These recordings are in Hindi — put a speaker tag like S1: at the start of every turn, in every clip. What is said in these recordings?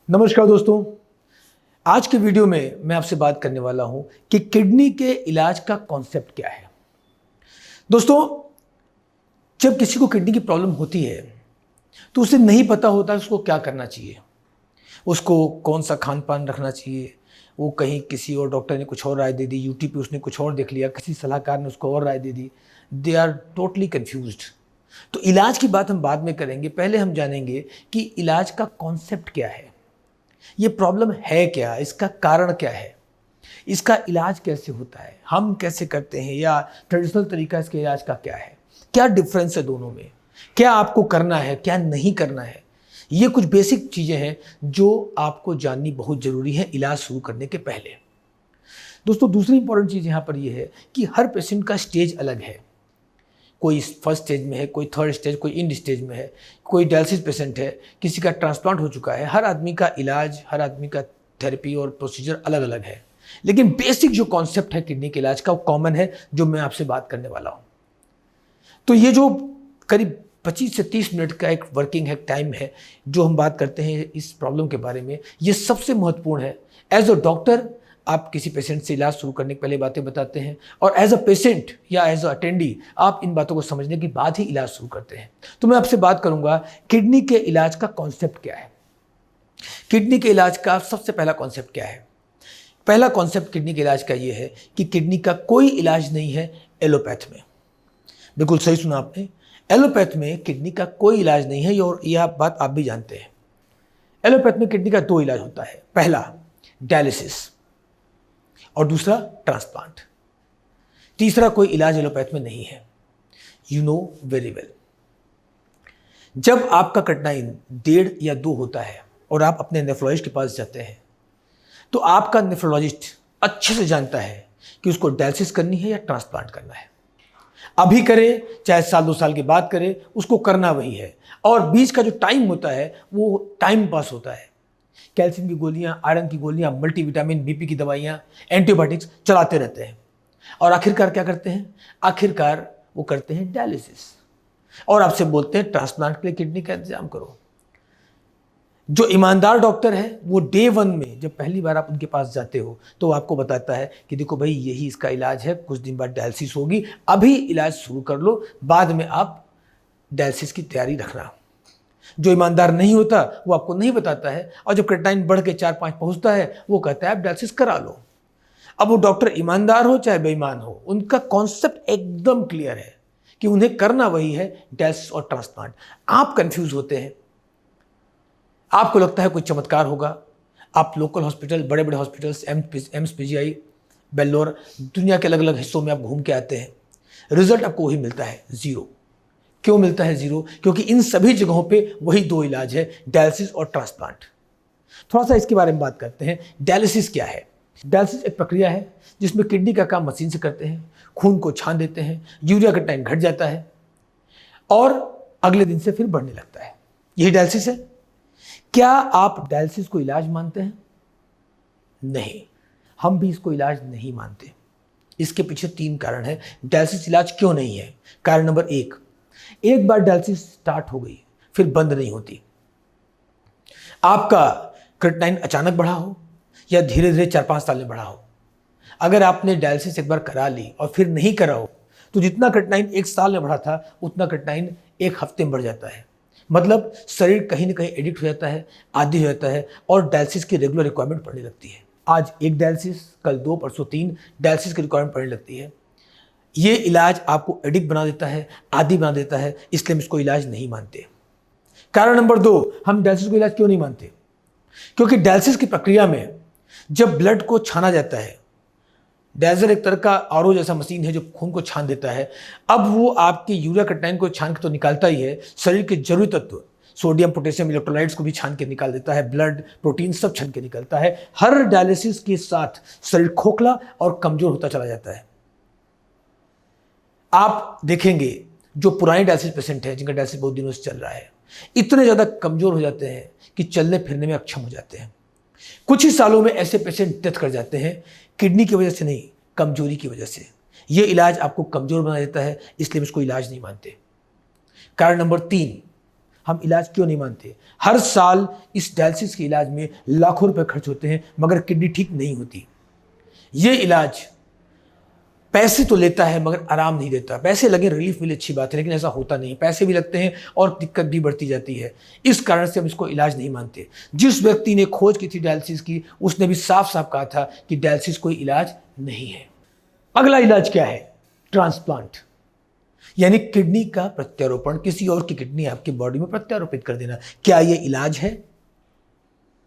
S1: नमस्कार दोस्तों। आज के वीडियो में मैं आपसे बात करने वाला हूं कि किडनी के इलाज का कॉन्सेप्ट क्या है। दोस्तों, जब किसी को किडनी की प्रॉब्लम होती है तो उसे नहीं पता होता उसको क्या करना चाहिए, उसको कौन सा खान पान रखना चाहिए। वो कहीं किसी और डॉक्टर ने कुछ और राय दे दी, यूट्यूब पे उसने कुछ और देख लिया, किसी सलाहकार ने उसको और राय दे दी। They are totally confused. तो इलाज की बात हम बाद में करेंगे, पहले हम जानेंगे कि इलाज का कॉन्सेप्ट क्या है, ये प्रॉब्लम है क्या, इसका कारण क्या है, इसका इलाज कैसे होता है, हम कैसे करते हैं, या ट्रेडिशनल तरीका इसके इलाज का क्या है, क्या डिफरेंस है दोनों में, क्या आपको करना है, क्या नहीं करना है। ये कुछ बेसिक चीज़ें हैं जो आपको जाननी बहुत ज़रूरी है इलाज शुरू करने के पहले। दोस्तों, दूसरी इंपॉर्टेंट चीज़ यहाँ पर यह है कि हर पेशेंट का स्टेज अलग है। कोई फर्स्ट स्टेज में है, कोई थर्ड स्टेज, कोई इंड स्टेज में है, कोई डायलिसिस पेशेंट है, किसी का ट्रांसप्लांट हो चुका है। हर आदमी का इलाज, हर आदमी का थेरेपी और प्रोसीजर अलग अलग है, लेकिन बेसिक जो कॉन्सेप्ट है किडनी के इलाज का वो कॉमन है, जो मैं आपसे बात करने वाला हूँ। तो ये जो करीब 25 से 30 मिनट का एक वर्किंग है, टाइम है, जो हम बात करते हैं इस प्रॉब्लम के बारे में, ये सबसे महत्वपूर्ण है। एज अ डॉक्टर आप किसी पेशेंट से इलाज शुरू करने के पहले बातें बताते हैं, और एज अ पेशेंट या एज अ अटेंडी आप इन बातों को समझने के बाद ही इलाज शुरू करते हैं। तो मैं आपसे बात करूंगा किडनी के इलाज का कॉन्सेप्ट क्या है। किडनी के इलाज का सबसे पहला कॉन्सेप्ट क्या है? पहला कॉन्सेप्ट किडनी के इलाज का ये है कि किडनी का कोई इलाज नहीं है एलोपैथ में। बिल्कुल सही सुना आपने, एलोपैथ में किडनी का कोई इलाज नहीं है, और यह बात आप भी जानते हैं। एलोपैथ में किडनी का दो इलाज होता है, पहला डायलिसिस और दूसरा ट्रांसप्लांट। तीसरा कोई इलाज एलोपैथ में नहीं है। You know very well. जब आपका क्रिएटिनिन 1.5 या 2 होता है और आप अपने नेफ्रोलॉजिस्ट के पास जाते हैं, तो आपका नेफ्रोलॉजिस्ट अच्छे से जानता है कि उसको डायलिसिस करनी है या ट्रांसप्लांट करना है। अभी करे चाहे साल 2 साल के बाद करे, उसको करना वही है। और बीच का जो टाइम होता है वो टाइम पास होता है। कैल्शियम की गोलियां, आयरन की गोलियां, मल्टीविटामिन, बीपी की दवाइयां, एंटीबायोटिक्स चलाते रहते हैं, और आखिरकार क्या करते हैं? आखिरकार वो करते हैं डायलिसिस, और आपसे बोलते हैं ट्रांसप्लांट के लिए किडनी का इंतजाम करो। जो ईमानदार डॉक्टर है वो डे 1 में जब पहली बार आप उनके पास जाते हो तो आपको बताता है कि देखो भाई, यही इसका इलाज है, कुछ दिन बाद डायलिसिस होगी, अभी इलाज शुरू कर लो, बाद में आप डायलिसिस की तैयारी रखना। जो ईमानदार नहीं होता वो आपको नहीं बताता है, और जब क्रिएटिनिन बढ़ के 4-5 पहुंचता है वो कहता है आप डायलिसिस करा लो। अब वो डॉक्टर ईमानदार हो चाहे बेईमान हो, उनका कॉन्सेप्ट एकदम क्लियर है कि उन्हें करना वही है, डायलिसिस और ट्रांसप्लांट। आप कंफ्यूज होते हैं, आपको लगता है कोई चमत्कार होगा। आप लोकल हॉस्पिटल, बड़े बड़े हॉस्पिटल्स, एम्स, पीजीआई, बेल्लोर, दुनिया के अलग अलग हिस्सों में आप घूम के आते हैं, रिजल्ट आपको वही मिलता है, जीरो। क्यों मिलता है जीरो? क्योंकि इन सभी जगहों पे वही दो इलाज है, डायलिसिस और ट्रांसप्लांट। थोड़ा सा इसके बारे में बात करते हैं। डायलिसिस क्या है? डायलिसिस एक प्रक्रिया है जिसमें किडनी का काम मशीन से करते हैं, खून को छान देते हैं, यूरिया का टाइम घट जाता है और अगले दिन से फिर बढ़ने लगता है। यही डायलिसिस है। क्या आप डायलिसिस को इलाज मानते हैं? नहीं, हम भी इसको इलाज नहीं मानते। इसके पीछे 3 कारण है डायलिसिस इलाज क्यों नहीं है। कारण नंबर 1, एक बार डायलिसिस स्टार्ट हो गई फिर बंद नहीं होती। आपका क्रिएटिनिन अचानक बढ़ा हो या धीरे धीरे 4-5 साल में बढ़ा हो, अगर आपने डायलिसिस एक बार करा ली और फिर नहीं करा हो, तो जितना क्रिएटिनिन 1 साल में बढ़ा था उतना क्रिएटिनिन 1 हफ्ते में बढ़ जाता है। मतलब शरीर कहीं ना कहीं एडिक्ट हो जाता है, आदी हो जाता है, और डायलिसिस की रेगुलर रिक्वायरमेंट पड़ने लगती है। आज 1 डायलिसिस, कल 2, परसों 3 डायलिसिस की रिक्वायरमेंट पड़ने लगती है। ये इलाज आपको एडिक्ट बना देता है, आदी बना देता है, इसलिए हम इसको इलाज नहीं मानते। कारण नंबर 2, हम डायलिसिस को इलाज क्यों नहीं मानते? क्योंकि डायलिसिस की प्रक्रिया में जब ब्लड को छाना जाता है, डायलिसिस एक तरह का आरओ जैसा मशीन है जो खून को छान देता है। अब वो आपके यूरिया क्रिएटिनिन को छान के तो निकालता ही है, शरीर के जरूरी तत्व सोडियम, पोटेशियम, इलेक्ट्रोलाइट्स को भी छान के निकाल देता है, ब्लड, प्रोटीन सब छान के निकलता है। हर डायलिसिस के साथ शरीर खोखला और कमजोर होता चला जाता है। आप देखेंगे जो पुराने डायलिसिस पेशेंट हैं, जिनका डायलिसिस बहुत दिनों से चल रहा है, इतने ज़्यादा कमज़ोर हो जाते हैं कि चलने फिरने में अक्षम हो जाते हैं। कुछ ही सालों में ऐसे पेशेंट डेथ कर जाते हैं, किडनी की वजह से नहीं, कमजोरी की वजह से। ये इलाज आपको कमज़ोर बना देता है, इसलिए हम इसको इलाज नहीं मानते। कारण नंबर 3, हम इलाज क्यों नहीं मानते? हर साल इस डायलिसिस के इलाज में लाखों रुपए खर्च होते हैं, मगर किडनी ठीक नहीं होती। ये इलाज पैसे तो लेता है मगर आराम नहीं देता। पैसे लगे, रिलीफ मिले, अच्छी बात है, लेकिन ऐसा होता नहीं। पैसे भी लगते हैं और दिक्कत भी बढ़ती जाती है। इस कारण से हम इसको इलाज नहीं मानते। जिस व्यक्ति ने खोज की थी डायलिसिस की, उसने भी साफ साफ कहा था कि डायलिसिस कोई इलाज नहीं है। अगला इलाज क्या है? ट्रांसप्लांट, यानी किडनी का प्रत्यारोपण, किसी और की किडनी आपकी बॉडी में प्रत्यारोपित कर देना। क्या यह इलाज है?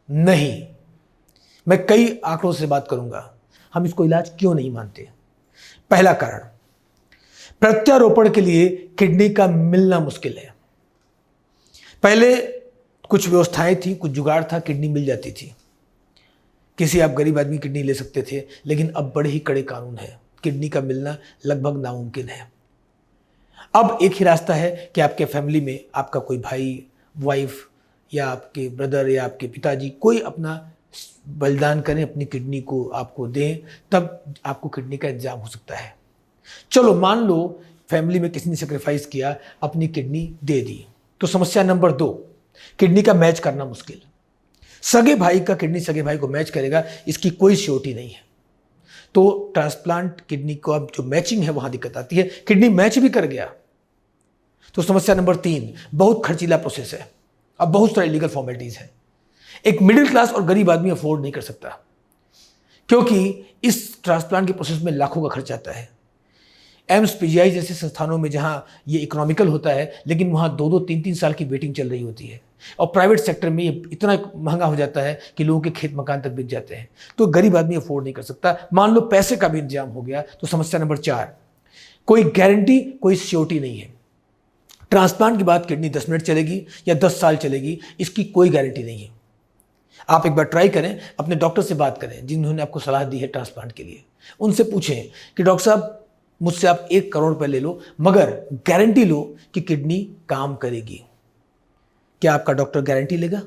S1: नहीं। मैं कई आंकड़ों से बात करूंगा, हम इसको इलाज क्यों नहीं मानते। पहला कारण, प्रत्यारोपण के लिए किडनी का मिलना मुश्किल है। पहले कुछ व्यवस्थाएं थी, कुछ जुगाड़ था, किडनी मिल जाती थी। किसी आप गरीब आदमी किडनी ले सकते थे, लेकिन अब बड़े ही कड़े कानून है, किडनी का मिलना लगभग नामुमकिन है। अब एक ही रास्ता है कि आपके फैमिली में आपका कोई भाई, वाइफ या आपके ब्रदर या आपके पिताजी कोई अपना बलिदान करें, अपनी किडनी को आपको दें, तब आपको किडनी का इंतजाम हो सकता है। चलो मान लो फैमिली में किसी ने सेक्रीफाइस किया, अपनी किडनी दे दी, तो समस्या नंबर 2, किडनी का मैच करना मुश्किल। सगे भाई का किडनी सगे भाई को मैच करेगा, इसकी कोई श्योरिटी नहीं है। तो ट्रांसप्लांट किडनी को अब जो मैचिंग है वहां दिक्कत आती है। किडनी मैच भी कर गया तो समस्या नंबर 3, बहुत खर्चीला प्रोसेस है। अब बहुत सारी लीगल फॉर्मेलिटीज हैं। एक मिडिल क्लास और गरीब आदमी अफोर्ड नहीं कर सकता, क्योंकि इस ट्रांसप्लांट के प्रोसेस में लाखों का खर्च आता है। एम्स, पीजीआई जैसे संस्थानों में जहां ये इकोनॉमिकल होता है, लेकिन वहां 2-2, 3-3 साल की वेटिंग चल रही होती है। और प्राइवेट सेक्टर में ये इतना महंगा हो जाता है कि लोगों के खेत मकान तक बिक जाते हैं। तो गरीब आदमी अफोर्ड नहीं कर सकता। मान लो पैसे का भी इंतजाम हो गया, तो समस्या नंबर 4, कोई गारंटी, कोई श्योरिटी नहीं है। ट्रांसप्लांट के बाद किडनी 10 मिनट चलेगी या 10 साल चलेगी, इसकी कोई गारंटी नहीं है। आप एक बार ट्राई करें, अपने डॉक्टर से बात करें जिन्होंने आपको सलाह दी है ट्रांसप्लांट के लिए। उनसे पूछें कि डॉक्टर साहब, मुझसे आप 1 करोड़ रुपए ले लो, मगर गारंटी लो कि किडनी काम करेगी। क्या आपका डॉक्टर गारंटी लेगा?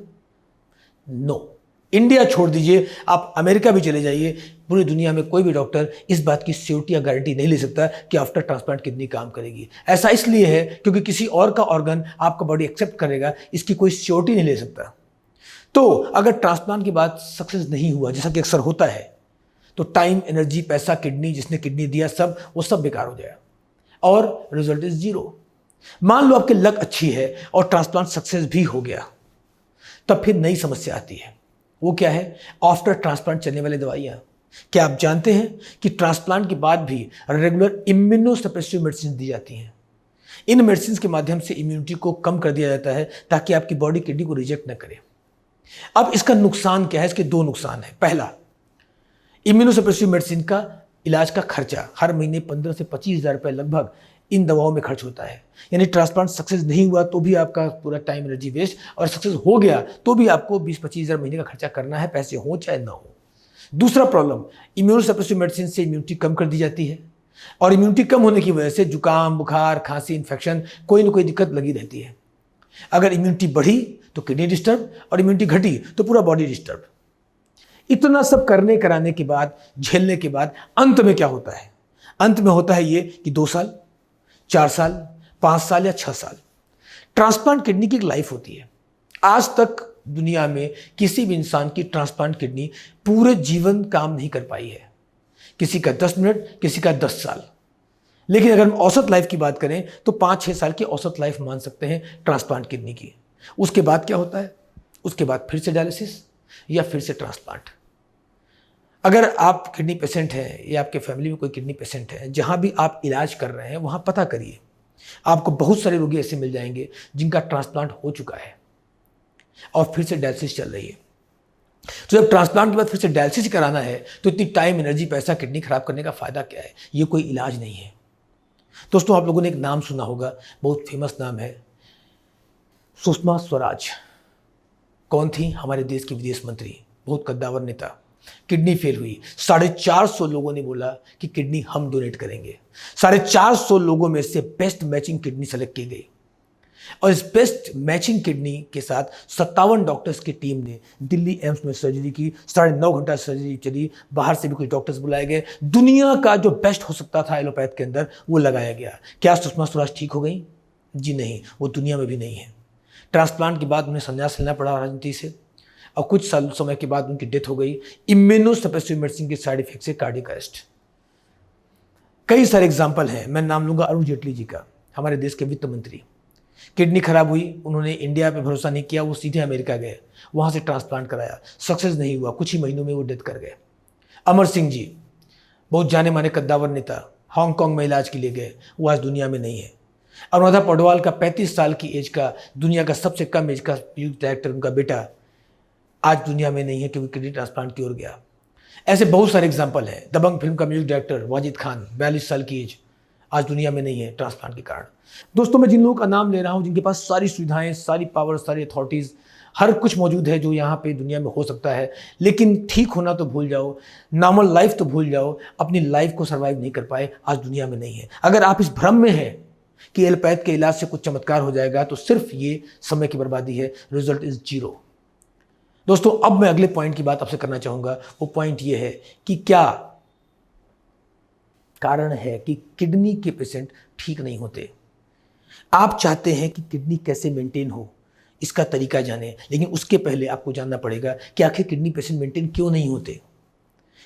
S1: नो। इंडिया छोड़ दीजिए, आप अमेरिका भी चले जाइए, पूरी दुनिया में कोई भी डॉक्टर इस बात की श्योरिटी या गारंटी नहीं ले सकता कि आफ्टर ट्रांसप्लांट किडनी काम करेगी। ऐसा इसलिए है क्योंकि किसी और का ऑर्गन आपका बॉडी एक्सेप्ट करेगा, इसकी कोई श्योरिटी नहीं ले सकता। तो अगर ट्रांसप्लांट के बाद सक्सेस नहीं हुआ, जैसा कि अक्सर होता है, तो टाइम, एनर्जी, पैसा, किडनी, जिसने किडनी दिया, वो सब बेकार हो जाएगा और रिजल्ट इज 0। मान लो आपकी लक अच्छी है और ट्रांसप्लांट सक्सेस भी हो गया, तब फिर नई समस्या आती है। वो क्या है? आफ्टर ट्रांसप्लांट चलने वाली दवाइयां। क्या आप जानते हैं कि ट्रांसप्लांट के बाद भी रेगुलर इम्यूनोसप्रेसिव मेडिसिन दी जाती हैं? इन मेडिसिन के माध्यम से इम्यूनिटी को कम कर दिया जाता है ताकि आपकी बॉडी किडनी को रिजेक्ट न करे। अब इसका नुकसान क्या है? इसके 2 नुकसान है। पहला, इम्यूनोसप्रेसिव मेडिसिन का इलाज का खर्चा हर महीने 15 से 25 हज़ार रुपये लगभग इन दवाओं में खर्च होता है। यानी ट्रांसप्लांट सक्सेस नहीं हुआ तो भी आपका पूरा टाइम, एनर्जी वेस्ट, और सक्सेस हो गया तो भी आपको 20-25 हज़ार महीने का खर्चा करना है, पैसे हो चाहे ना हो। दूसरा प्रॉब्लम, इम्यूनोसप्रेसिव मेडिसिन से इम्यूनिटी कम कर दी जाती है, और इम्यूनिटी कम होने की वजह से जुकाम, बुखार, खांसी, इन्फेक्शन, कोई ना कोई दिक्कत लगी रहती है। अगर इम्यूनिटी बढ़ी तो किडनी डिस्टर्ब, और इम्यूनिटी घटी तो पूरा बॉडी डिस्टर्ब। इतना सब करने कराने के बाद, झेलने के बाद अंत में क्या होता है? अंत में होता है ये कि 2 साल, 4 साल, 5 साल या 6 साल। ट्रांसप्लांट किडनी की एक लाइफ होती है। आज तक दुनिया में किसी भी इंसान की ट्रांसप्लांट किडनी पूरे जीवन काम नहीं कर पाई है। किसी का 10 मिनट, किसी का 10 साल। लेकिन अगर हम औसत लाइफ की बात करें तो 5-6 साल की औसत लाइफ मान सकते हैं ट्रांसप्लांट किडनी की। उसके बाद क्या होता है? उसके बाद फिर से डायलिसिस या फिर से ट्रांसप्लांट। अगर आप किडनी पेशेंट हैं या आपके फैमिली में कोई किडनी पेशेंट है, जहां भी आप इलाज कर रहे हैं वहां पता करिए, आपको बहुत सारे रोगी ऐसे मिल जाएंगे जिनका ट्रांसप्लांट हो चुका है और फिर से डायलिसिस चल रही है। तो जब ट्रांसप्लांट के बाद फिर से डायलिसिस कराना है तो इतनी टाइम, एनर्जी, पैसा, किडनी खराब करने का फायदा क्या है? ये कोई इलाज नहीं है। दोस्तों, आप लोगों ने एक नाम सुना होगा, बहुत फेमस नाम है, सुषमा स्वराज। कौन थी? हमारे देश की विदेश मंत्री, बहुत कद्दावर नेता। किडनी फेल हुई, 450 लोगों ने बोला कि किडनी हम डोनेट करेंगे। 450 लोगों में से बेस्ट मैचिंग किडनी सेलेक्ट की गई, और इस बेस्ट मैचिंग किडनी के साथ 57 डॉक्टर्स की टीम ने दिल्ली एम्स में सर्जरी की। 9.5 घंटा सर्जरी चली, बाहर से भी कुछ डॉक्टर्स बुलाए गए। दुनिया का जो बेस्ट हो सकता था एलोपैथ के अंदर, वो लगाया गया। क्या सुषमा स्वराज ठीक हो गई? जी नहीं, वो दुनिया में भी नहीं है। ट्रांसप्लांट के बाद उन्हें संन्यास लेना पड़ा राजनीति से और कुछ साल समय के बाद उनकी डेथ हो गई इम्यूनोसप्रेसिव मेडिसिन के साइड इफेक्ट से, कार्डियक अरेस्ट। कई सारे एग्जाम्पल हैं, मैं नाम लूंगा अरुण जेटली जी का, हमारे देश के वित्त मंत्री। किडनी खराब हुई, उन्होंने इंडिया पे भरोसा नहीं किया, वो सीधे अमेरिका गए, वहाँ से ट्रांसप्लांट कराया, सक्सेस नहीं हुआ, कुछ ही महीनों में वो डेथ कर गए। अमर सिंह जी, बहुत जाने माने कद्दावर नेता, हांगकांग में इलाज के लिए गए, वो आज दुनिया में नहीं है। अनुराधा पौडवाल का 35 साल की एज का, दुनिया का सबसे कम एज का म्यूजिक डायरेक्टर, उनका बेटा आज दुनिया में नहीं है क्योंकि किडनी ट्रांसप्लांट की ओर गया। ऐसे बहुत सारे एग्जाम्पल हैं। दबंग फिल्म का म्यूजिक डायरेक्टर वाजिद खान, 42 साल की एज, आज दुनिया में नहीं है ट्रांसप्लांट के कारण। दोस्तों, मैं जिन लोगों का नाम ले रहा हूं, जिनके पास सारी सुविधाएं, सारी पावर, सारी अथॉरिटीज़, हर कुछ मौजूद है जो यहाँ पे दुनिया में हो सकता है, लेकिन ठीक होना तो भूल जाओ, नॉर्मल लाइफ तो भूल जाओ, अपनी लाइफ को सर्वाइव नहीं कर पाए, आज दुनिया में नहीं है। अगर आप इस भ्रम में हैं कि एलोपैथ के इलाज से कुछ चमत्कार हो जाएगा, तो सिर्फ ये समय की बर्बादी है। Result is 0। दोस्तों, अब मैं अगले पॉइंट की बात आपसे करना चाहूंगा। वो पॉइंट ये है कि क्या कारण है कि किडनी के पेशेंट ठीक नहीं होते। आप चाहते हैं कि किडनी कैसे मेंटेन हो, इसका तरीका जाने, लेकिन उसके पहले आपको जानना पड़ेगा कि आखिर किडनी पेशेंट मेंटेन क्यों नहीं होते।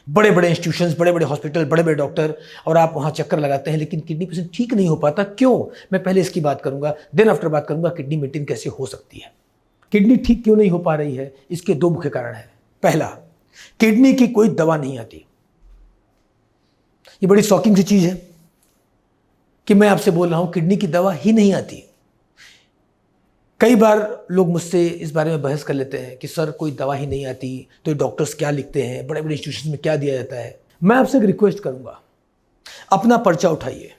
S1: बड़े बड़े इंस्टीट्यूशंस, बड़े बड़े हॉस्पिटल, बड़े बड़े डॉक्टर, और आप वहाँ चक्कर लगाते हैं, लेकिन किडनी पेशेंट ठीक नहीं हो पाता। क्यों? मैं पहले इसकी बात करूँगा, देन आफ्टर बात करूँगा किडनी मेंटेन कैसे हो सकती है। किडनी ठीक क्यों नहीं हो पा रही है, इसके 2 मुख्य कारण हैं। पहला, किडनी की कोई दवा नहीं आती। ये बड़ी शॉकिंग सी चीज़ है कि मैं आपसे बोल रहा हूँ किडनी की दवा ही नहीं आती। कई बार लोग मुझसे इस बारे में बहस कर लेते हैं कि सर कोई दवा ही नहीं आती तो डॉक्टर्स क्या लिखते हैं, बड़े बड़े इंस्टीट्यूशन में क्या दिया जाता है। मैं आपसे एक रिक्वेस्ट करूंगा, अपना पर्चा उठाइए,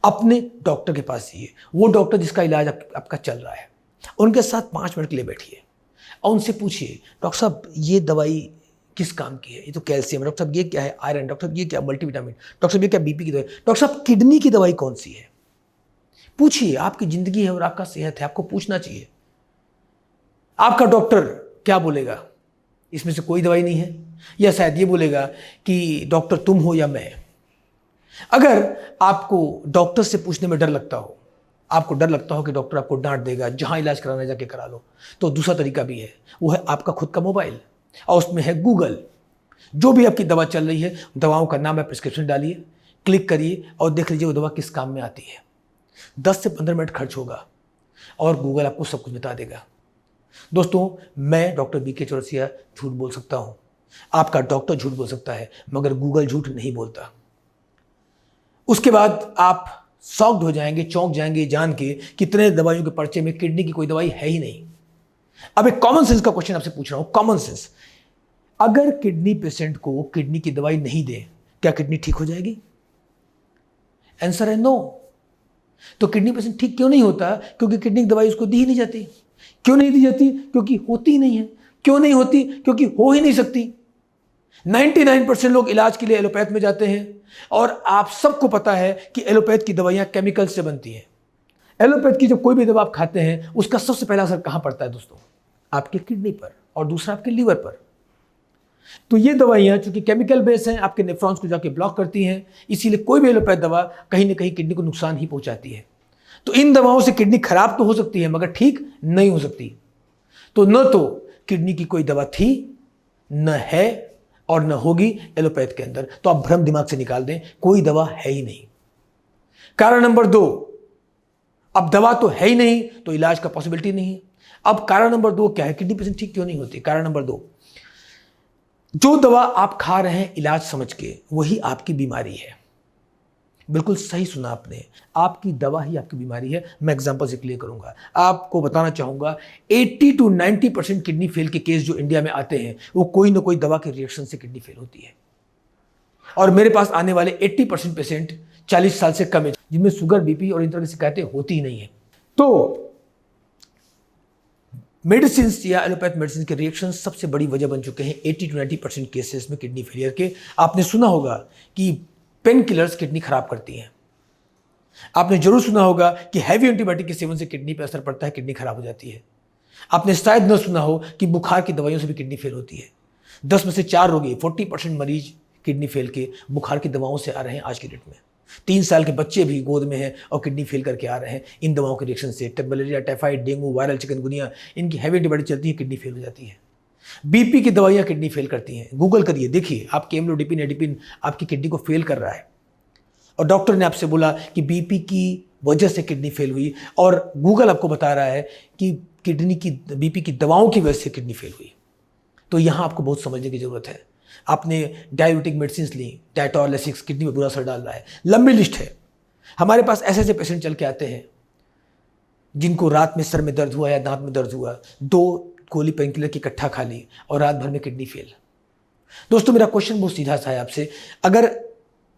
S1: अपने डॉक्टर के पास जाइए, वो डॉक्टर जिसका इलाज आपका चल रहा है, उनके साथ 5 मिनट के लिए बैठिए और उनसे पूछिए, डॉक्टर साहब ये दवाई किस काम की है, ये तो कैल्शियम है, डॉक्टर साहब ये क्या है, आयरन, डॉक्टर साहब ये क्या मल्टीविटामिन, डॉक्टर साहब ये क्या बीपी की दवाई, डॉक्टर साहब किडनी की दवाई कौन सी है। पूछिए, आपकी जिंदगी है और आपका सेहत है, आपको पूछना चाहिए। आपका डॉक्टर क्या बोलेगा, इसमें से कोई दवाई नहीं है, या शायद ये बोलेगा कि डॉक्टर तुम हो या मैं। अगर आपको डॉक्टर से पूछने में डर लगता हो, आपको डर लगता हो कि डॉक्टर आपको डांट देगा, जहां इलाज कराना जाके करा लो, तो दूसरा तरीका भी है, वो है आपका खुद का मोबाइल, और उसमें है गूगल। जो भी आपकी दवा चल रही है, दवाओं का नाम है, प्रिस्क्रिप्शन डालिए, क्लिक करिए और देख लीजिए वो दवा किस काम में आती है। 10 से 15 मिनट खर्च होगा और गूगल आपको सब कुछ बता देगा। दोस्तों, मैं डॉक्टर बीके चौरसिया झूठ बोल सकता हूं, आपका डॉक्टर झूठ बोल सकता है, मगर गूगल झूठ नहीं बोलता। उसके बाद आप शॉक्ड हो जाएंगे, चौंक जाएंगे जान के कितने दवाइयों के पर्चे में किडनी की कोई दवाई है ही नहीं। अब एक कॉमन सेंस का क्वेश्चन आपसे पूछ रहा हूं, कॉमन सेंस, अगर किडनी पेशेंट को किडनी की दवाई नहीं दे, क्या किडनी ठीक हो जाएगी? आंसर है नो। तो किडनी पेशेंट ठीक क्यों नहीं होता? क्योंकि किडनी की दवाई उसको दी ही नहीं जाती। क्यों नहीं दी जाती? क्योंकि होती ही नहीं है। क्यों नहीं होती? क्योंकि हो ही नहीं सकती। 99% लोग इलाज के लिए एलोपैथ में जाते हैं, और आप सबको पता है कि एलोपैथ की दवाइयां केमिकल से बनती हैं। एलोपैथ की जब कोई भी दवा आप खाते हैं, उसका सबसे पहला असर कहां पड़ता है दोस्तों? आपके किडनी पर, और दूसरा आपके लीवर पर। तो ये दवाइयां चूंकि केमिकल बेस हैं, आपके नेफ्रॉन्स को जाके ब्लॉक करती हैं, इसीलिए कोई भी एलोपैथ दवा कहीं ना कहीं किडनी को नुकसान ही पहुंचाती है। तो इन दवाओं से किडनी खराब तो हो सकती है, मगर ठीक नहीं हो सकती। तो न तो किडनी की कोई दवा थी, न है, और न होगी एलोपैथ के अंदर। तो आप भ्रम दिमाग से निकाल दें, कोई दवा है ही नहीं। कारण नंबर 2, अब दवा तो है ही नहीं तो इलाज का पॉसिबिलिटी नहीं है। अब कारण नंबर 2 क्या है, किडनी पेशेंट ठीक क्यों नहीं होती? कारण नंबर 2, जो दवा आप खा रहे हैं इलाज समझ के, वही आपकी बीमारी है। बिल्कुल सही सुना आपने, आपकी दवा ही आपकी बीमारी है। मैं एग्जांपल से क्लियर करूंगा, आपको बताना चाहूंगा 80 to 90% किडनी फेल के केस जो इंडिया में आते हैं, वो कोई ना कोई दवा के रिएक्शन से किडनी फेल होती है। और मेरे पास आने वाले 80% पेशेंट 40 साल से कम है, जिनमें शुगर, बीपी और इन तरह की शिकायतें होती ही नहीं है। तो मेडिसिन या एलोपैथ मेडिसिन के रिएक्शन सबसे बड़ी वजह बन चुके हैं 80 to 90% केसेस में किडनी फेलियर के। आपने सुना होगा कि पेन किलर्स किडनी खराब करती हैं। आपने जरूर सुना होगा कि हैवी एंटीबायोटिक के सेवन से किडनी पर असर पड़ता है, किडनी खराब हो जाती है। आपने शायद न सुना हो कि बुखार की दवाइयों से भी किडनी फेल होती है। 10 में से 4 रोगी, 40% मरीज किडनी फेल के बुखार की दवाओं से आ रहे हैं आज की डेट में। 3 साल के बच्चे भी गोद में हैं और किडनी फेल करके आ रहे हैं इन दवाओं के रिएक्शन से। Malaria, typhoid, dengue, viral chikungunya, इनकी हैवी एंटीबॉडी चलती है, किडनी फेल हो जाती है। बीपी की दवाइयाँ किडनी फेल करती हैं। गूगल करिए, देखिए आपके एम्लोडिपिन, एडिपिन आपकी किडनी को फेल कर रहा है और डॉक्टर ने आपसे बोला कि बीपी की वजह से किडनी फेल हुई और गूगल आपको बता रहा है कि किडनी की बीपी की दवाओं की वजह से किडनी फेल हुई। तो यहाँ आपको बहुत समझने की ज़रूरत है। आपने डायबिटिक मेडिसिन ली, डायटोलिसिस किडनी में बुरा असर डाल रहा है, लंबी लिस्ट है। हमारे पास ऐसे ऐसे पेशेंट चल के आते हैं जिनको रात में सर में दर्द हुआ या दांत में दर्द हुआ, 2 गोली पेन किलर की इकट्ठा खा ली और रात भर में किडनी फेल। दोस्तों मेरा क्वेश्चन बहुत सीधा सा है आपसे, अगर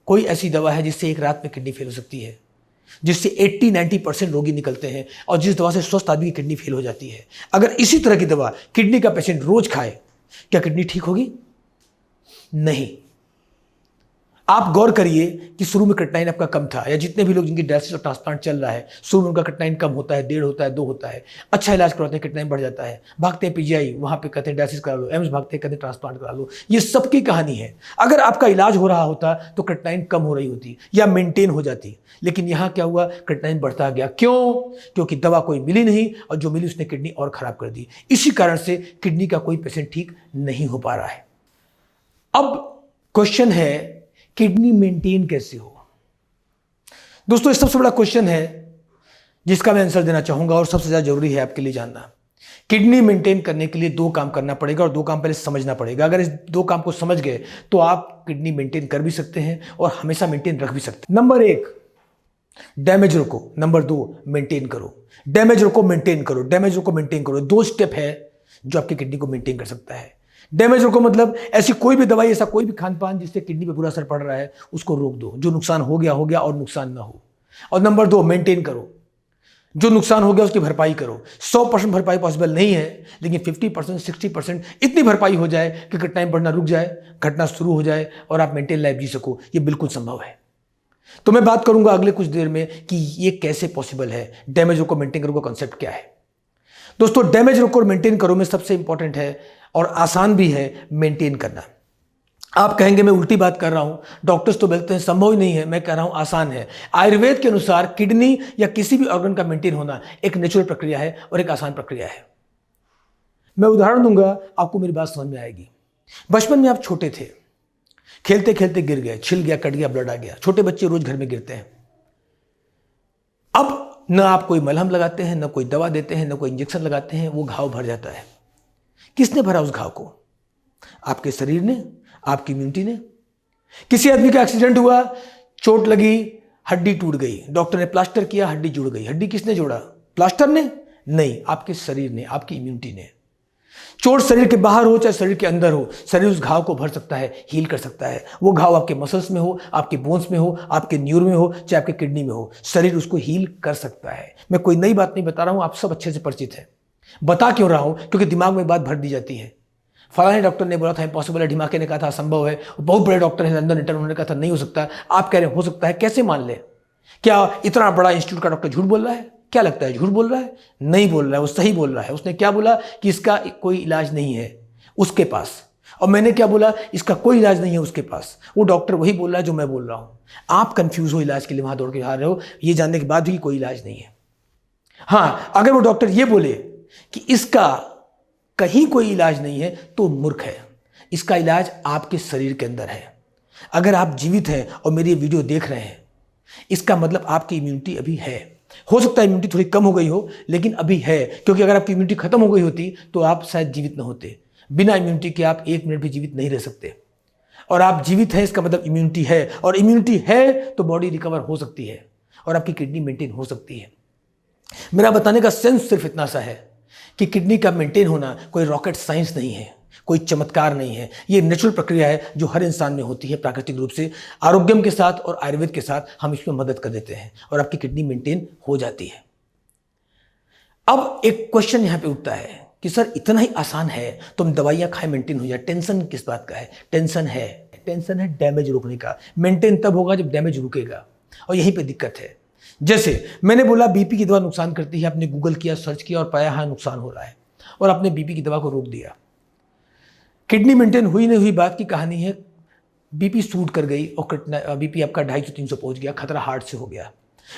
S1: कोई ऐसी दवा है जिससे एक रात में किडनी फेल हो सकती है, जिससे 80-90% रोगी निकलते हैं और जिस दवा से स्वस्थ आदमी की किडनी फेल हो जाती है, अगर इसी तरह की दवा किडनी का पेशेंट रोज खाए, क्या किडनी ठीक होगी? नहीं। आप गौर करिए कि शुरू में क्रिएटिनिन आपका कम था, या जितने भी लोग जिनकी डायलिसिस और ट्रांसप्लांट चल रहा है, शुरू में उनका क्रिएटिनिन कम होता है, 1.5 होता है, 2 होता है, अच्छा इलाज करवाते हैं, क्रिएटिनिन बढ़ जाता है, भागते हैं पीजीआई, वहां पे कहते हैं डायलिसिस करा लो, एम्स भागते हैं कहते हैं ट्रांसप्लांट करा लो। ये सबकी कहानी है। अगर आपका इलाज हो रहा होता तो क्रिएटिनिन कम हो रही होती या मेंटेन हो जाती, लेकिन यहाँ क्या हुआ, क्रिएटिनिन बढ़ता गया। क्यों? क्योंकि दवा कोई मिली नहीं और जो मिली उसने किडनी और खराब कर दी। इसी कारण से किडनी का कोई पेशेंट ठीक नहीं हो पा रहा है। अब क्वेश्चन है किडनी मेंटेन कैसे हो। दोस्तों ये सबसे बड़ा क्वेश्चन है जिसका मैं आंसर देना चाहूंगा और सबसे ज्यादा जरूरी है आपके लिए जानना। किडनी मेंटेन करने के लिए 2 काम करना पड़ेगा और 2 काम पहले समझना पड़ेगा। अगर इस 2 काम को समझ गए तो आप किडनी मेंटेन कर भी सकते हैं और हमेशा मेंटेन रख भी सकते हैं। नंबर 1, डैमेज रोको। नंबर 2, मेंटेन करो। डैमेज रोको, मेंटेन करो, डैमेज रोको, मेंटेन करो। 2 स्टेप है जो आपकी किडनी को मेंटेन कर सकता है। डैमेज रोको मतलब ऐसी कोई भी दवाई, ऐसा कोई भी खान पान जिससे किडनी पे बुरा असर पड़ रहा है, उसको रोक दो। जो नुकसान हो गया और नुकसान ना हो। और नंबर 2, मेंटेन करो। जो नुकसान हो गया उसकी भरपाई करो। 100% भरपाई पॉसिबल नहीं है, लेकिन 50%, 60% इतनी भरपाई हो जाए कि क्रिएटिनिन बढ़ना रुक जाए, घटना शुरू हो जाए और आप मेंटेन लाइफ जी सको। ये बिल्कुल संभव है। तो मैं बात करूंगा अगले कुछ देर में कि ये कैसे पॉसिबल है, डैमेज रोको मेंटेन करो का कॉन्सेप्ट क्या है। दोस्तों डैमेज रोको और मेंटेन करो में सबसे इंपॉर्टेंट है और आसान भी है मेंटेन करना। आप कहेंगे मैं उल्टी बात कर रहा हूं, डॉक्टर्स तो बोलते हैं संभव ही नहीं है, मैं कह रहा हूं आसान है। आयुर्वेद के अनुसार किडनी या किसी भी ऑर्गन का मेंटेन होना एक नेचुरल प्रक्रिया है और एक आसान प्रक्रिया है। मैं उदाहरण दूंगा, आपको मेरी बात समझ में आएगी। बचपन में आप छोटे थे, खेलते खेलते गिर गए, छिल गया, कट गया, ब्लड आ गया। छोटे बच्चे रोज घर में गिरते हैं। अब न आप कोई मलहम लगाते हैं, न कोई दवा देते हैं, न कोई इंजेक्शन लगाते हैं, वो घाव भर जाता है। किसने भरा उस घाव को? आपके शरीर ने, आपकी इम्यूनिटी ने। किसी आदमी का एक्सीडेंट हुआ, चोट लगी, हड्डी टूट गई, डॉक्टर ने प्लास्टर किया, हड्डी जुड़ गई। हड्डी किसने जोड़ा? प्लास्टर ने? नहीं, आपके शरीर ने, आपकी इम्यूनिटी ने। चोट शरीर के बाहर हो चाहे शरीर के अंदर हो, शरीर उस घाव को भर सकता है, हील कर सकता है। वो घाव आपके मसल्स में हो, आपके बोन्स में हो, आपके न्यूरो में हो, चाहे आपके किडनी में हो, शरीर उसको हील कर सकता है। मैं कोई नई बात नहीं बता रहा हूं, आप सब अच्छे से परिचित हैं। बता क्यों रहा हूं? क्योंकि दिमाग में बात भर दी जाती है। फलाने डॉक्टर ने बोला था इम्पॉसिबल है, ढिमाके ने कहा था असंभव है, बहुत बड़े डॉक्टर हैं लंदन इंटर, उन्होंने कहा था नहीं हो सकता। आप कह रहे हैं हो सकता है, कैसे मान ले? क्या इतना बड़ा इंस्टीट्यूट का डॉक्टर झूठ बोल रहा है? क्या लगता है झूठ बोल रहा है? नहीं बोल रहा है, वो सही बोल रहा है। उसने क्या बोला कि इसका कोई इलाज नहीं है उसके पास, और मैंने क्या बोला, इसका कोई इलाज नहीं है उसके पास। वो डॉक्टर वही बोल रहा है जो मैं बोल रहा हूं। आप कंफ्यूज हो इलाज के लिए वहां दौड़ के आ रहे हो, ये जानने के बाद भी कोई इलाज नहीं है। हाँ, अगर वो डॉक्टर ये बोले कि इसका कहीं कोई इलाज नहीं है तो मूर्ख है। इसका इलाज आपके शरीर के अंदर है। अगर आप जीवित हैं और मेरी वीडियो देख रहे हैं, इसका मतलब आपकी इम्यूनिटी अभी है। हो सकता है इम्यूनिटी थोड़ी कम हो गई हो, लेकिन अभी है। क्योंकि अगर आपकी इम्यूनिटी खत्म हो गई होती तो आप शायद जीवित न होते। बिना इम्यूनिटी के आप 1 मिनट भी जीवित नहीं रह सकते। और आप जीवित हैं, इसका मतलब इम्यूनिटी है, और इम्यूनिटी है तो बॉडी रिकवर हो सकती है और आपकी किडनी मेंटेन हो सकती है। मेरा बताने का सेंस सिर्फ इतना सा है कि किडनी का मेंटेन होना कोई रॉकेट साइंस नहीं है, कोई चमत्कार नहीं है। ये नेचुरल प्रक्रिया है जो हर इंसान में होती है प्राकृतिक रूप से। आरोग्यम के साथ और आयुर्वेद के साथ हम इसमें मदद कर देते हैं और आपकी किडनी मेंटेन हो जाती है। अब एक क्वेश्चन यहां पे उठता है कि सर इतना ही आसान है तो हम दवाइयां खाएं मेंटेन हो जाए, टेंशन किस बात का है? टेंशन है डैमेज रोकने का। मेंटेन तब होगा जब डैमेज रुकेगा, और यहीं पे दिक्कत है। जैसे मैंने बोला बीपी की दवा नुकसान करती है, आपने गूगल किया, सर्च किया और पाया हाँ नुकसान हो रहा है, और आपने बीपी की दवा को रोक दिया। किडनी मेंटेन हुई नहीं हुई बात की कहानी है बीपी शूट कर गई और बीपी आपका 250-300 पहुंच गया, खतरा हार्ट से हो गया।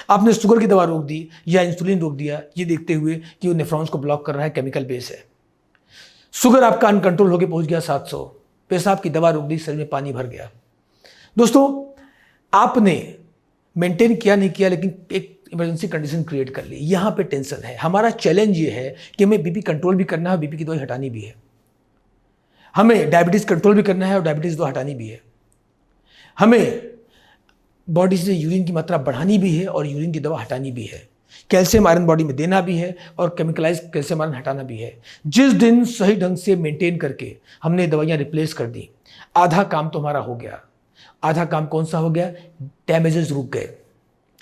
S1: आपने शुगर की दवा रोक दी या इंसुलिन रोक दिया, ये देखते हुए कि वो नेफ्रॉन्स को ब्लॉक कर रहा है, केमिकल बेस है। शुगर आपका अनकंट्रोल होकर पहुंच गया 700, पेशाब की दवा रोक दी, शरीर में पानी भर गया। दोस्तों, आपने मेंटेन किया नहीं किया, लेकिन एक इमरजेंसी कंडीशन क्रिएट कर ली। यहाँ पे टेंशन है। हमारा चैलेंज ये है कि हमें बीपी कंट्रोल भी करना है, बीपी की दवाई हटानी भी है। हमें डायबिटीज कंट्रोल भी करना है और डायबिटीज दवा हटानी भी है। हमें बॉडी से यूरिन की मात्रा बढ़ानी भी है और यूरिन की दवा हटानी भी है। कैल्शियम आयरन बॉडी में देना भी है और केमिकलाइज कैल्शियम आयरन हटाना भी है। जिस दिन सही ढंग से मेंटेन करके हमने दवाइयाँ रिप्लेस कर दी, आधा काम तो हमारा हो गया। आधा काम कौन सा हो गया? डैमेजेस रुक गए।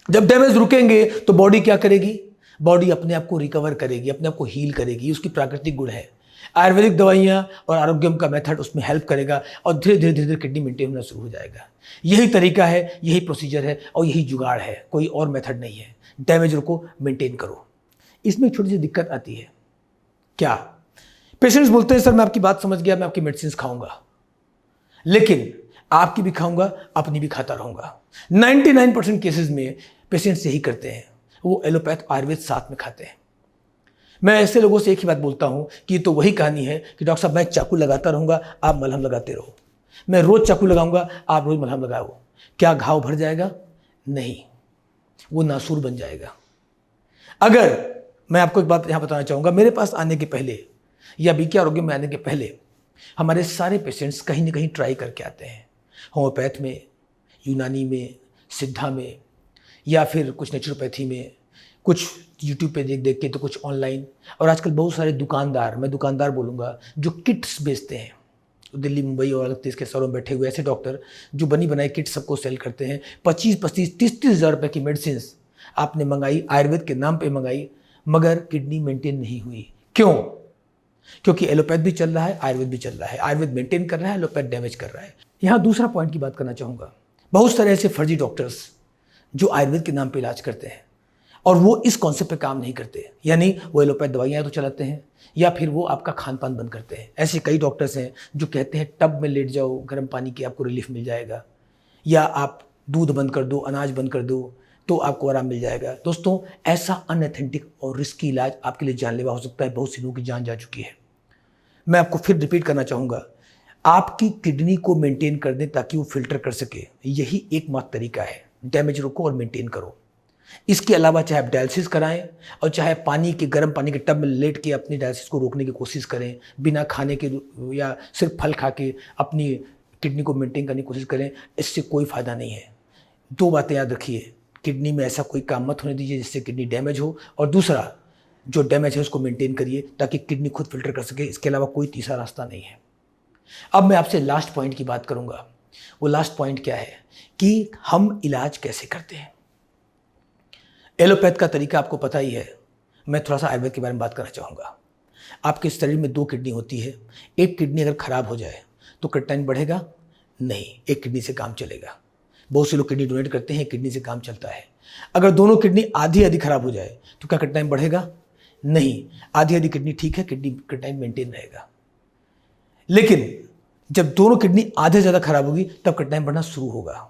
S1: जब डैमेज रुकेंगे तो बॉडी क्या करेगी? बॉडी अपने आप को रिकवर करेगी, अपने आप को हील करेगी। उसकी प्राकृतिक गुण है। आयुर्वेदिक दवाइयाँ और आरोग्यम का मेथड उसमें हेल्प करेगा और धीरे धीरे धीरे धीरे किडनी मेंटेन होना शुरू हो जाएगा। यही तरीका है, यही प्रोसीजर है और यही जुगाड़ है, कोई और मेथड नहीं है। डैमेज को मेंटेन करो। इसमें एक छोटी सी दिक्कत आती है। क्या? पेशेंट्स बोलते हैं सर मैं आपकी बात समझ गया, मैं आपकी मेडिसिन खाऊंगा, लेकिन आपकी भी खाऊंगा, अपनी भी खाता रहूंगा। 99% केसेस में पेशेंट्स यही करते हैं, वो एलोपैथ आयुर्वेद साथ में खाते हैं। मैं ऐसे लोगों से एक ही बात बोलता हूं कि तो वही कहानी है कि डॉक्टर साहब मैं चाकू लगाता रहूंगा, आप मलहम लगाते रहो। मैं रोज चाकू लगाऊंगा, आप रोज मलहम लगाओ। क्या घाव भर जाएगा? नहीं, वो नासूर बन जाएगा। अगर मैं आपको एक बात यहां बताना चाहूंगा, मेरे पास आने के पहले या बीके आरोग्य में आने के पहले हमारे सारे पेशेंट्स कहीं ना कहीं ट्राई करके आते हैं। होम्योपैथ में, यूनानी में, सिद्धा में, या फिर कुछ नेचुरोपैथी में, कुछ यूट्यूब पे देख देख के, तो कुछ ऑनलाइन। और आजकल बहुत सारे दुकानदार, मैं दुकानदार बोलूँगा, जो किट्स बेचते हैं। दिल्ली, मुंबई और अलग देश के शहरों में बैठे हुए ऐसे डॉक्टर जो बनी बनाई किट सबको सेल करते हैं। 25-25, 30-30 हज़ार रुपये की मेडिसिन आपने मंगाई, आयुर्वेद के नाम पे मंगाई, मगर किडनी मेंटेन नहीं हुई। क्यों? क्योंकि एलोपैथ भी चल रहा है, आयुर्वेद भी चल रहा है। आयुर्वेद मेंटेन कर रहा है, एलोपैथ डैमेज कर रहा है। यहाँ दूसरा पॉइंट की बात करना चाहूँगा। बहुत सारे ऐसे फर्जी डॉक्टर्स जो आयुर्वेद के नाम पे इलाज करते हैं और वो इस कॉन्सेप्ट पे काम नहीं करते, यानी वो एलोपैथ दवाइयाँ तो चलाते हैं या फिर वो आपका खान पान बंद करते हैं। ऐसे कई डॉक्टर्स हैं जो कहते हैं टब में लेट जाओ, गर्म पानी की आपको रिलीफ मिल जाएगा, या आप दूध बंद कर दो, अनाज बंद कर दो तो आपको आराम मिल जाएगा। दोस्तों, ऐसा अनएथेंटिक और रिस्की इलाज आपके लिए जानलेवा हो सकता है। बहुत सी लोगों की जान जा चुकी है। मैं आपको फिर रिपीट करना चाहूँगा, आपकी किडनी को मेंटेन कर दें ताकि वो फिल्टर कर सके, यही एकमात्र तरीका है। डैमेज रोको और मेंटेन करो। इसके अलावा चाहे आप डायलिसिस कराएं और चाहे पानी के, गर्म पानी के टब में लेट के अपनी डायलिसिस को रोकने की कोशिश करें, बिना खाने के या सिर्फ फल खा के अपनी किडनी को मेंटेन करने की कोशिश करें, इससे कोई फ़ायदा नहीं है। दो बातें याद रखिए, किडनी में ऐसा कोई काम मत होने दीजिए जिससे किडनी डैमेज हो, और दूसरा, जो डैमेज है उसको मेंटेन करिए ताकि किडनी खुद फिल्टर कर सके। इसके अलावा कोई तीसरा रास्ता नहीं है। अब मैं आपसे लास्ट पॉइंट की बात करूंगा। वो लास्ट पॉइंट क्या है कि हम इलाज कैसे करते हैं। एलोपैथ का तरीका आपको पता ही है। मैं थोड़ा सा आयुर्वेद के बारे में बात करना चाहूँगा। आपके शरीर में 2 किडनी होती है। एक किडनी अगर खराब हो जाए तो क्रिएटिनिन बढ़ेगा? नहीं, एक किडनी से काम चलेगा। बहुत से लोग किडनी डोनेट करते हैं, किडनी से काम चलता है। अगर दोनों किडनी आधी आधी खराब हो जाए तो क्या क्रिएटिनिन बढ़ेगा? नहीं, आधी आधी किडनी ठीक है, क्रिएटिनिन मेंटेन रहेगा। लेकिन जब दोनों किडनी आधे ज़्यादा खराब होगी तब क्रिएटिनिन बढ़ना शुरू होगा।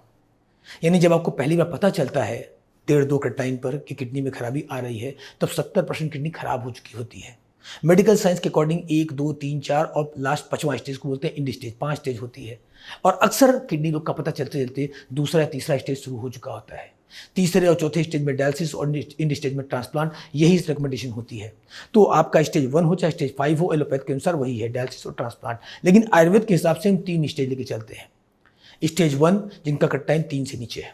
S1: यानी जब आपको पहली बार पता चलता है 1.5-2 क्रिएटिनिन पर कि किडनी में खराबी आ रही है, तब 70% किडनी खराब हो चुकी होती है। मेडिकल साइंस के अकॉर्डिंग 1, 2, 3, 4 और लास्ट 5वां स्टेज को बोलते हैं एंड स्टेज। 5 स्टेज होती है और अक्सर किडनी रोग का पता चलते चलते दूसरा या तीसरा स्टेज शुरू हो चुका होता है। तीसरे और चौथे स्टेज में डायलिसिस और एंड स्टेज में ट्रांसप्लांट, यही रिकमेंडेशन होती है। तो आपका स्टेज 1 हो चाहे स्टेज 5 हो, एलोपैथ के अनुसार वही है, डायलिसिस और ट्रांसप्लांट। लेकिन आयुर्वेद के हिसाब से हम 3 स्टेज लेके चलते हैं। स्टेज 1 जिनका क्रिएटिनिन 3 से नीचे है,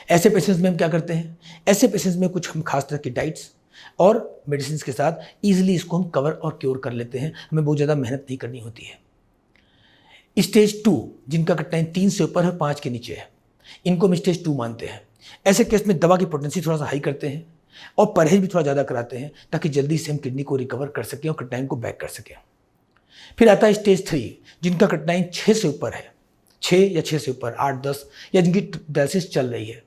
S1: ऐसे पेशेंट्स में हम क्या करते हैं, ऐसे पेशेंट्स में कुछ हम खास तरह की डाइट्स और मेडिसिन के साथ इजीली इसको हम कवर और क्योर कर लेते हैं। हमें बहुत ज़्यादा मेहनत नहीं करनी होती है। स्टेज 2 जिनका क्रिएटिनिन 3 से ऊपर है, 5 के नीचे है, इनको हम स्टेज 2 मानते हैं। ऐसे केस में दवा की पोटेंसी थोड़ा सा हाई करते हैं और परहेज भी थोड़ा ज़्यादा कराते हैं ताकि जल्दी से हम किडनी को रिकवर कर सकें और क्रिएटिनिन को बैक कर सकें। फिर आता है स्टेज 3 जिनका क्रिएटिनिन 6 से ऊपर है, 6 या 6 से ऊपर, 8, 10, या जिनकी डायलिसिस चल रही है,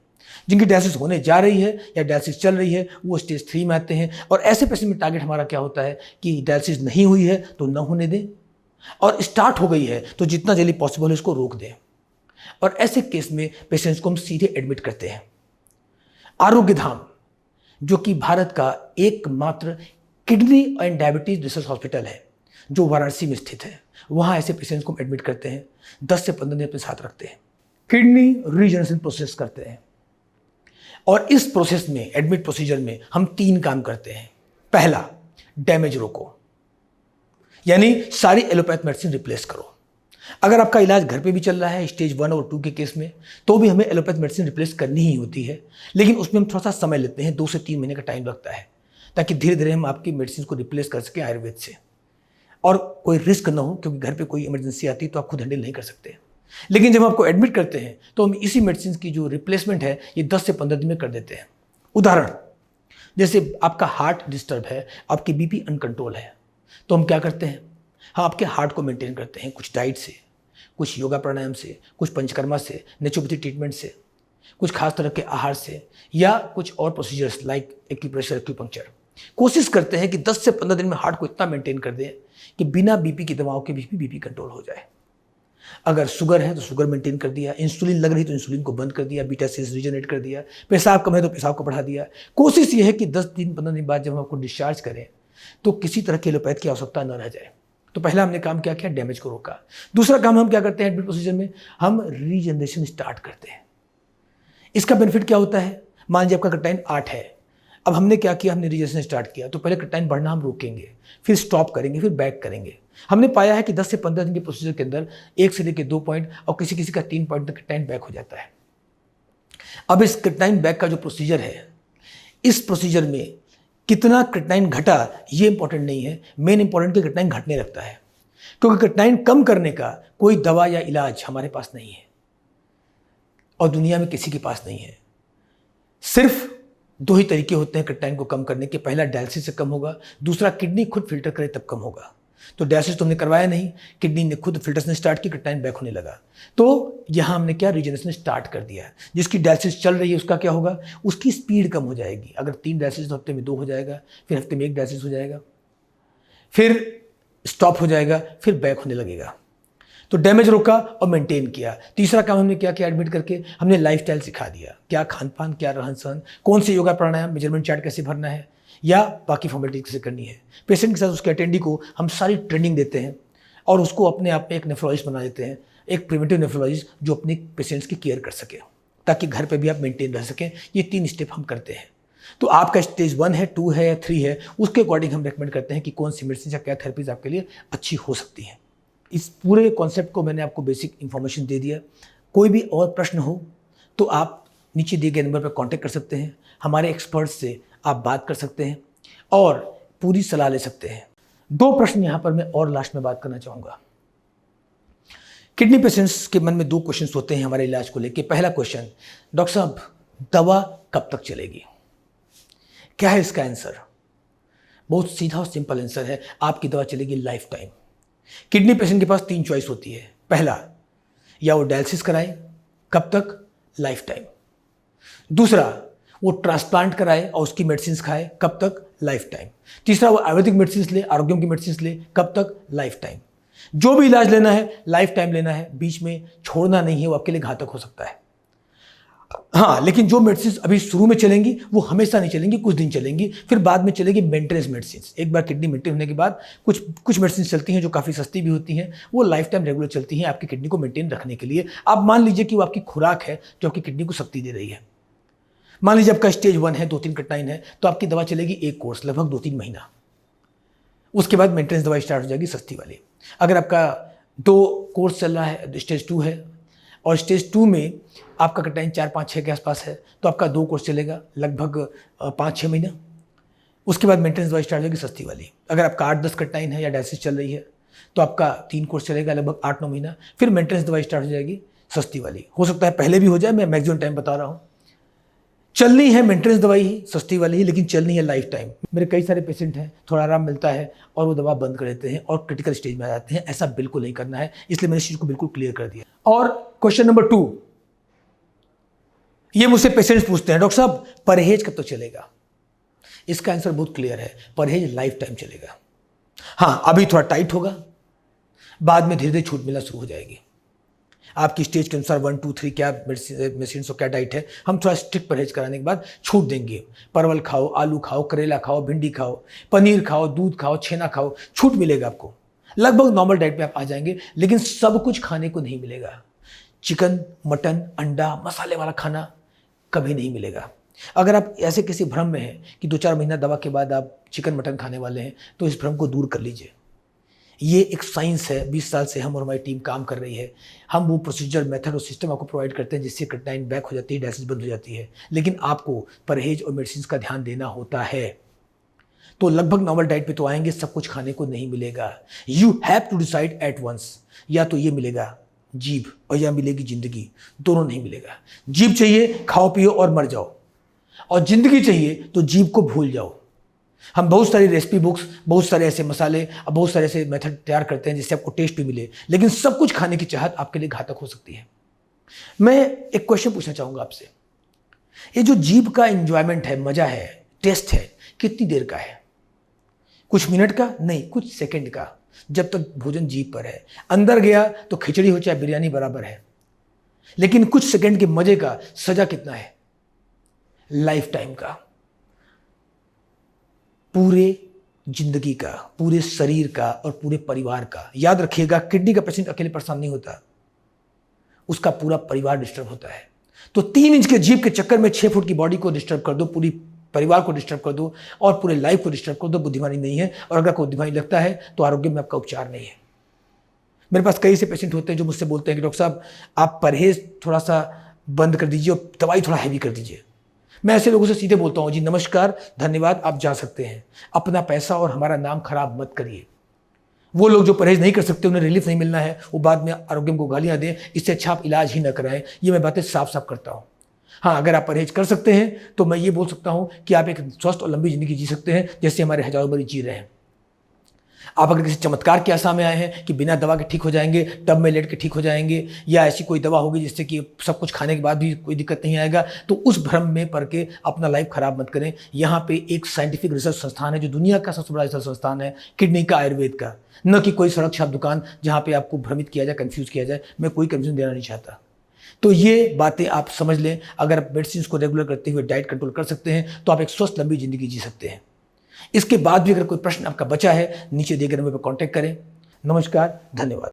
S1: जिनकी डायलिसिस होने जा रही है या डायलिसिस चल रही है, वो स्टेज 3 में आते हैं। और ऐसे पेशेंट में टारगेट हमारा क्या होता है कि डायलिसिस नहीं हुई है तो न होने दें, और स्टार्ट हो गई है तो जितना जल्दी पॉसिबल है इसको रोक दें। और ऐसे केस में पेशेंट्स को हम सीधे एडमिट करते हैं। आरोग्य धाम, जो कि भारत का एकमात्र kidney and diabetes research hospital है, जो वाराणसी में स्थित है, वहाँ ऐसे पेशेंट्स को हम एडमिट करते हैं, 10 से 15 दिन अपने साथ रखते हैं, किडनी रीजनरेशन प्रोसेस करते हैं। और इस प्रोसेस में, एडमिट प्रोसीजर में, हम 3 काम करते हैं। पहला, डैमेज रोको, यानी सारी एलोपैथ मेडिसिन रिप्लेस करो। अगर आपका इलाज घर पे भी चल रहा है स्टेज 1 और 2 के केस में, तो भी हमें एलोपैथ मेडिसिन रिप्लेस करनी ही होती है, लेकिन उसमें हम थोड़ा सा समय लेते हैं, 2 से 3 महीने का टाइम लगता है, ताकि धीरे धीरे हम आपकी मेडिसिन को रिप्लेस कर सकें आयुर्वेद से, और कोई रिस्क ना हो, क्योंकि घर पे कोई इमरजेंसी आती है तो आप खुद हैंडल नहीं कर सकते। लेकिन जब हम आपको एडमिट करते हैं तो हम इसी मेडिसिन की जो रिप्लेसमेंट है ये 10 से 15 दिन में कर देते हैं। उदाहरण, जैसे आपका हार्ट डिस्टर्ब है, आपकी बीपी अनकंट्रोल है, तो हम क्या करते हैं, हम आपके हार्ट को मेंटेन करते हैं कुछ डाइट से, कुछ योगा प्राणायाम से, कुछ पंचकर्मा से, नेचुरोपैथी ट्रीटमेंट से, कुछ खास तरह के आहार से, या कुछ और प्रोसीजर्स लाइक एक्यूप्रेशर, एक्यूपंक्चर। कोशिश करते हैं कि 10 से 15 दिन में हार्ट को इतना मेंटेन कर दें कि बिना बीपी की दवाओं के भी बीपी कंट्रोल हो जाए। अगर शुगर है तो शुगर मेंटेन कर दिया, इंसुलिन लग रही तो इंसुलिन को बंद कर दिया, बीटा सेल्स रीजनरेट कर दिया, पेशाब कम है तो पेशाब को बढ़ा दिया। कोशिश ये है कि 10 दिन 15 दिन बाद जब हम आपको डिस्चार्ज करें तो किसी तरह की एलोपैथ की आवश्यकता न रह जाए। तो पहला हमने काम क्या किया, डैमेज को रोका। दूसरा काम हम क्या करते हैं एडमिट प्रोसीजर में, हम रीजनरेशन स्टार्ट करते हैं। इसका बेनिफिट क्या होता है, मान लीजिए आपका क्रिएटिनिन 8 है, अब हमने क्या किया, हमने रीजनरेशन स्टार्ट किया, तो पहले क्रिएटिनिन बढ़ना हम रोकेंगे, फिर स्टॉप करेंगे, फिर बैक करेंगे। हमने पाया है कि 10 से 15 दिन के प्रोसीजर के अंदर 1 से लेकर 2 पॉइंट और किसी किसी का 3 पॉइंट तक क्रिएटिनिन बैक हो जाता है। अब इस क्रिएटिनिन बैक का जो प्रोसीजर है, इस प्रोसीजर में कितना क्रिएटिनिन घटा ये इंपॉर्टेंट नहीं है, मेन इंपॉर्टेंट कि क्रिएटिनिन घटने लगता है, क्योंकि क्रिएटिनिन कम करने का कोई दवा या इलाज हमारे पास नहीं है और दुनिया में किसी के पास नहीं है। सिर्फ 2 ही तरीके होते हैं क्रिएटिनिन को कम करने के, पहला डायलिसिस से कम होगा, दूसरा किडनी खुद फिल्टर करे तब कम होगा। तो डायलिसिस तो हमने करवाया नहीं, किडनी ने खुद फिल्टर ने स्टार्ट की, क्रिएटिनिन बैक होने लगा, तो यहाँ हमने क्या, रीजनरेशन स्टार्ट कर दिया। जिसकी डायलिसिस चल रही है उसका क्या होगा, उसकी स्पीड कम हो जाएगी। अगर 3 डायलिसिस तो हफ्ते में 2 हो जाएगा, फिर हफ्ते में 1 डायलिसिस हो जाएगा, फिर स्टॉप हो जाएगा, फिर बैक होने लगेगा। तो डैमेज रोका और मेंटेन किया। तीसरा काम हमने क्या किया एडमिट करके, हमने लाइफस्टाइल सिखा दिया, क्या खान पान, क्या रहन सहन, कौन से योगा प्राणायाम, मेजरमेंट चार्ट कैसे भरना है, या बाकी फॉर्मेलिटी कैसे करनी है। पेशेंट के साथ उसके अटेंडी को हम सारी ट्रेनिंग देते हैं और उसको अपने आप में एक नेफ्रोलॉजिस्ट बना देते हैं, एक प्रिवेंटिव नेफ्रोलॉजिस्ट जो अपने पेशेंट्स की केयर कर सके, ताकि घर पे भी आप मेंटेन रह सकें। ये 3 स्टेप हम करते हैं। तो आपका स्टेज 1 है, 2 है या 3 है, उसके अकॉर्डिंग हम रेकमेंड करते हैं कि कौन सी मेडिसिन या क्या थेरेपीज आपके लिए अच्छी हो सकती हैं। इस पूरे कॉन्सेप्ट को मैंने आपको बेसिक इन्फॉर्मेशन दे दिया। कोई भी और प्रश्न हो तो आप नीचे दिए गए नंबर पर कांटेक्ट कर सकते हैं, हमारे एक्सपर्ट्स से आप बात कर सकते हैं और पूरी सलाह ले सकते हैं। 2 प्रश्न यहाँ पर मैं और लास्ट में बात करना चाहूँगा। किडनी पेशेंट्स के मन में 2 क्वेश्चन होते हैं हमारे इलाज को लेकर। पहला क्वेश्चन, डॉक्टर साहब दवा कब तक चलेगी, क्या है इसका आंसर? बहुत सीधा और सिंपल आंसर है, आपकी दवा चलेगी लाइफ टाइम। किडनी पेशेंट के पास 3 चॉइस होती है। पहला, या वो डायलिसिस कराए, कब तक, लाइफ टाइम। दूसरा, वो ट्रांसप्लांट कराए और उसकी मेडिसिन खाए, कब तक, लाइफ टाइम। तीसरा, वो आयुर्वेदिक मेडिसिन ले, आरोग्यों की मेडिसिन ले, कब तक, लाइफ टाइम। जो भी इलाज लेना है लाइफ टाइम लेना है, बीच में छोड़ना नहीं है, वो आपके लिए घातक हो सकता है। हाँ, लेकिन जो मेडिसिन अभी शुरू में चलेंगी वो हमेशा नहीं चलेंगी, कुछ दिन चलेंगी, फिर बाद में चलेगी मेंटेनेंस मेडिसिन। एक बार किडनी मेंटेन होने के बाद कुछ मेडिसिन चलती हैं जो काफ़ी सस्ती भी होती हैं, वो लाइफ टाइम रेगुलर चलती हैं आपकी किडनी को मेंटेन रखने के लिए। आप मान लीजिए कि वो आपकी खुराक है जो आपकी किडनी को शक्ति दे रही है। मान लीजिए आपका स्टेज 1 है, 2-3 क्रिएटिनिन है, तो आपकी दवा चलेगी 1 कोर्स लगभग 2-3 महीना। उसके बाद मेंटेनेंस दवाई स्टार्ट हो जाएगी सस्ती वाली। अगर आपका 2 कोर्स चल रहा है, स्टेज 2 है और स्टेज 2 में आपका क्रिएटिनिन 4-5-6 के आसपास है, तो आपका 2 कोर्स चलेगा लगभग 5-6 महीना। उसके बाद मेंटेनेंस दवाई स्टार्ट हो जाएगी सस्ती वाली। अगर आपका 8-10 क्रिएटिनिन है या डायलिसिस चल रही है तो आपका 3 कोर्स चलेगा लगभग 8-9 महीना, फिर मेंटेनेंस दवाई स्टार्ट हो जाएगी सस्ती वाली। हो सकता है पहले भी हो जाए, मैं मैक्सिमम टाइम बता रहा हूँ। चलनी है मेंटेनेंस दवाई ही, सस्ती वाली ही, लेकिन चलनी है लाइफ टाइम। मेरे कई सारे पेशेंट हैं, थोड़ा आराम मिलता है और वो दवा बंद कर देते हैं और क्रिटिकल स्टेज में आ जाते हैं। ऐसा बिल्कुल नहीं करना है, इसलिए मैंने इस चीज़ को बिल्कुल क्लियर कर दिया। और क्वेश्चन नंबर 2, ये मुझसे पेशेंट्स पूछते हैं, डॉक्टर साहब परहेज कब तक चलेगा? इसका आंसर बहुत क्लियर है, परहेज लाइफ टाइम चलेगा। हाँ, अभी थोड़ा टाइट होगा, बाद में धीरे धीरे छूट मिलना शुरू हो जाएगी। आपकी स्टेज के अनुसार 1 2 3 क्या मेडिसिन और क्या डाइट है, हम थोड़ा स्ट्रिक्ट परहेज कराने के बाद छूट देंगे। परवल खाओ, आलू खाओ, करेला खाओ, भिंडी खाओ, पनीर खाओ, दूध खाओ, छेना खाओ, छूट मिलेगा आपको। लगभग नॉर्मल डाइट पे आप आ जाएंगे, लेकिन सब कुछ खाने को नहीं मिलेगा। चिकन, मटन, अंडा, मसाले वाला खाना कभी नहीं मिलेगा। अगर आप ऐसे किसी भ्रम में हैं कि 2-4 महीना दवा के बाद आप चिकन मटन खाने वाले हैं, तो इस भ्रम को दूर कर लीजिए। ये एक साइंस है, 20 साल से हम और हमारी टीम काम कर रही है। हम वो प्रोसीजर, मेथड और सिस्टम आपको प्रोवाइड करते हैं जिससे क्रिएटिनिन बैक हो जाती है, डायलिसिस बंद हो जाती है। लेकिन आपको परहेज और मेडिसिन का ध्यान देना होता है। तो लगभग नॉर्मल डाइट पे तो आएंगे, सब कुछ खाने को नहीं मिलेगा। You have to decide at once, या तो ये मिलेगा जीभ और या मिलेगी जिंदगी, दोनों नहीं मिलेगा। जीभ चाहिए, खाओ पियो और मर जाओ, और जिंदगी चाहिए तो जीभ को भूल जाओ। हम बहुत सारी रेसिपी बुक्स, बहुत सारे ऐसे मसाले और बहुत सारे ऐसे मेथड तैयार करते हैं जिससे आपको टेस्ट भी मिले, लेकिन सब कुछ खाने की चाहत आपके लिए घातक हो सकती है। मैं एक क्वेश्चन पूछना चाहूंगा आपसे, ये जो जीभ का एंजॉयमेंट है, मजा है, टेस्ट है, कितनी देर का है? कुछ मिनट का नहीं, कुछ सेकंड का। जब तक भोजन जीभ पर है, अंदर गया तो खिचड़ी हो चाहे बिरयानी बराबर है। लेकिन कुछ सेकंड के मजे का सजा कितना है? लाइफ टाइम का, पूरे जिंदगी का, पूरे शरीर का और पूरे परिवार का। याद रखिएगा, किडनी का पेशेंट अकेले परेशान नहीं होता, उसका पूरा परिवार डिस्टर्ब होता है। तो 3 इंच के जीभ के चक्कर में 6 फुट की बॉडी को डिस्टर्ब कर दो, पूरी परिवार को डिस्टर्ब कर दो और पूरे लाइफ को डिस्टर्ब कर दो। बुद्धिमानी नहीं है, और अगर कोई बुद्धिमानी लगता है तो आरोग्य में आपका उपचार नहीं है। मेरे पास कई ऐसे पेशेंट होते हैं जो मुझसे बोलते हैं कि डॉक्टर साहब आप परहेज थोड़ा सा बंद कर दीजिए और दवाई थोड़ा हैवी कर दीजिए। मैं ऐसे लोगों से सीधे बोलता हूँ, जी नमस्कार, धन्यवाद, आप जा सकते हैं, अपना पैसा और हमारा नाम खराब मत करिए। वो लोग जो परहेज नहीं कर सकते, उन्हें रिलीफ नहीं मिलना है, वो बाद में आरोग्य को गालियां दें, इससे अच्छा आप इलाज ही न कराएं। ये मैं बातें साफ साफ करता हूँ। हाँ, अगर आप परहेज कर सकते हैं तो मैं ये बोल सकता हूँ कि आप एक स्वस्थ और लंबी जिंदगी जी सकते हैं, जैसे हमारे हजारों मरीज जी रहे हैं। आप अगर किसी चमत्कार की आशा में आए हैं कि बिना दवा के ठीक हो जाएंगे, टब में लेट के ठीक हो जाएंगे, या ऐसी कोई दवा होगी जिससे कि सब कुछ खाने के बाद भी कोई दिक्कत नहीं आएगा, तो उस भ्रम में पड़ के अपना लाइफ खराब मत करें। यहाँ पे एक साइंटिफिक रिसर्च संस्थान है जो दुनिया का सबसे बड़ा रिसर्च संस्थान है, किडनी का, आयुर्वेद का, न कि कोई सड़क छाप दुकान जहाँ पे आपको भ्रमित किया जाए, कंफ्यूज किया जाए। मैं कोई कंफ्यूजन देना नहीं चाहता। तो ये बातें आप समझ लें। अगर आप मेडिसिन को रेगुलर करते हुए डाइट कंट्रोल कर सकते हैं तो आप एक स्वस्थ लंबी जिंदगी जी सकते हैं। इसके बाद भी अगर कोई प्रश्न आपका बचा है, नीचे दिए गए नंबर पर कांटेक्ट करें। नमस्कार, धन्यवाद।